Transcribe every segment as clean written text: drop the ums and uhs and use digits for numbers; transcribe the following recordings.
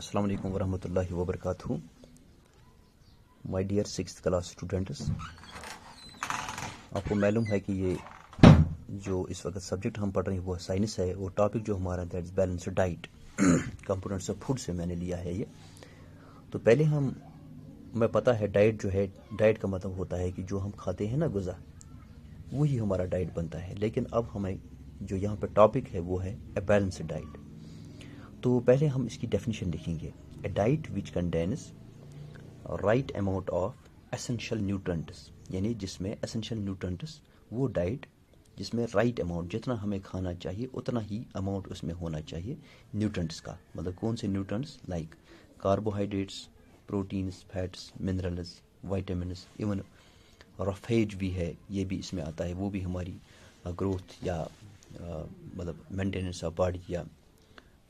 अस्सलाम वालेकुम वरहमतुल्लाहि वबरकातुहू। My dear 6th class students, आपको मालूम है कि ये जो इस वक्त सब्जेक्ट हम पढ़ रहे हैं वो साइंस है। वो टॉपिक जो हमारा that is balanced diet, components of food से मैंने लिया है ये। तो पहले मैं पता है डाइट जो है, डाइट का मतलब होता है कि जो हम खाते हैं ना ग़िज़ा, वही हमारा डाइट बनता है। लेकिन अब हमें जो यहाँ पे टॉपिक है वो है ए बैलेंस्ड डाइट। तो पहले हम इसकी डेफिनेशन लिखेंगे। A diet which contains right amount of essential nutrients, यानी जिसमें एसेंशियल न्यूट्रेंट्स, वो डाइट जिसमें राइट अमाउंट, जितना हमें खाना चाहिए उतना ही अमाउंट उसमें होना चाहिए न्यूट्रेंट्स का। मतलब कौन से nutrients? Like carbohydrates, proteins, fats, minerals, vitamins, even roughage भी है, ये भी इसमें आता है। वो भी हमारी ग्रोथ या मतलब मेंटेनेंस ऑफ बॉडी या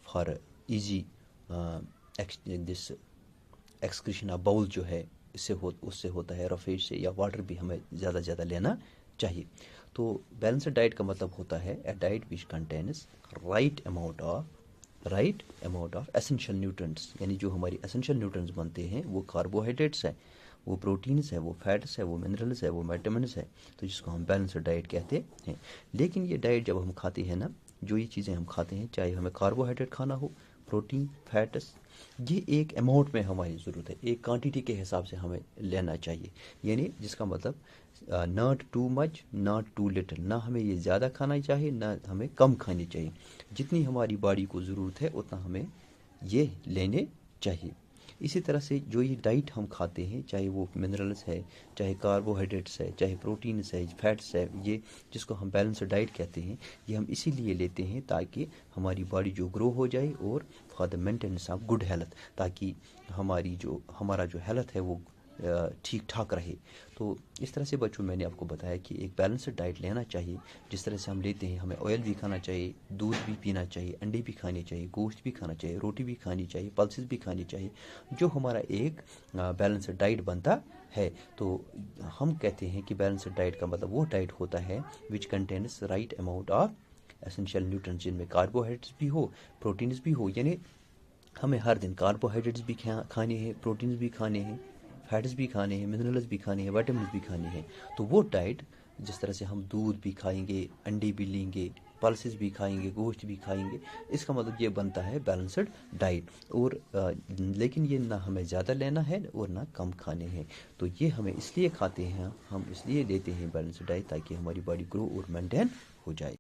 for easy this excretion of bowel जो है उससे होता है, रफेज से, या वाटर भी हमें ज़्यादा से ज़्यादा लेना चाहिए। तो बैलेंस्ड डाइट का मतलब होता है a diet which contains right amount of essential nutrients, यानी जो हमारी एसेंशियल न्यूट्रेंट्स बनते हैं वो कार्बोहाइड्रेट्स है, वो प्रोटीन्स है, वो फैट्स है, वो मिनरल्स है, वो विटामिन्स है। तो जिसको हम बैलेंस्ड डाइट कहते हैं। लेकिन ये डाइट जब हम खाते हैं ना, जो ये चीज़ें हम खाते हैं, चाहे हमें कार्बोहाइड्रेट खाना हो, प्रोटीन, फैट्स, ये एक अमाउंट में हमारी ज़रूरत है, एक क्वांटिटी के हिसाब से हमें लेना चाहिए। यानी जिसका मतलब not too much not too little, ना हमें ये ज़्यादा खाना चाहिए ना हमें कम खानी चाहिए। जितनी हमारी बॉडी को ज़रूरत है उतना हमें ये लेने चाहिए। इसी तरह से जो ये डाइट हम खाते हैं, चाहे वो मिनरल्स है, चाहे कार्बोहाइड्रेट्स है, चाहे प्रोटीन्स है, फैट्स है, ये जिसको हम बैलेंस्ड डाइट कहते हैं, ये हम इसीलिए लेते हैं ताकि हमारी बॉडी जो ग्रो हो जाए और for the maintenance of good health, ताकि हमारा जो हेल्थ है वो ठीक ठाक रहे। तो इस तरह से बच्चों मैंने आपको बताया कि एक बैलेंस्ड डाइट लेना चाहिए। जिस तरह से हम लेते हैं, हमें ऑयल भी खाना चाहिए, दूध भी पीना चाहिए, अंडे भी खाने चाहिए, गोश्त भी खाना चाहिए, रोटी भी खानी चाहिए, पल्सेस भी खानी चाहिए, जो हमारा एक बैलेंस्ड डाइट बनता है। तो हम कहते हैं कि बैलेंस्ड डाइट का मतलब वो डाइट होता है विच contains right amount of essential nutrients, जिनमें कार्बोहाइड्रेट्स भी हो, प्रोटीन्स भी हो। यानी हमें हर दिन कार्बोहाइड्रेट्स भी खाने हैं, प्रोटीन्स भी खाने हैं, फैट्स भी खाने हैं, मिनरल्स भी खाने हैं, विटामिन भी खाने हैं। तो वो डाइट जिस तरह से हम दूध भी खाएंगे, अंडे भी लेंगे, पल्सेस भी खाएंगे, गोश्त भी खाएंगे, इसका मतलब ये बनता है बैलेंस्ड डाइट। और लेकिन ये ना हमें ज़्यादा लेना है और ना कम खाने हैं। तो ये हमें इसलिए खाते हैं, हम इसलिए लेते हैं बैलेंस्ड डाइट, ताकि हमारी बॉडी ग्रो और मेंटेन हो जाए।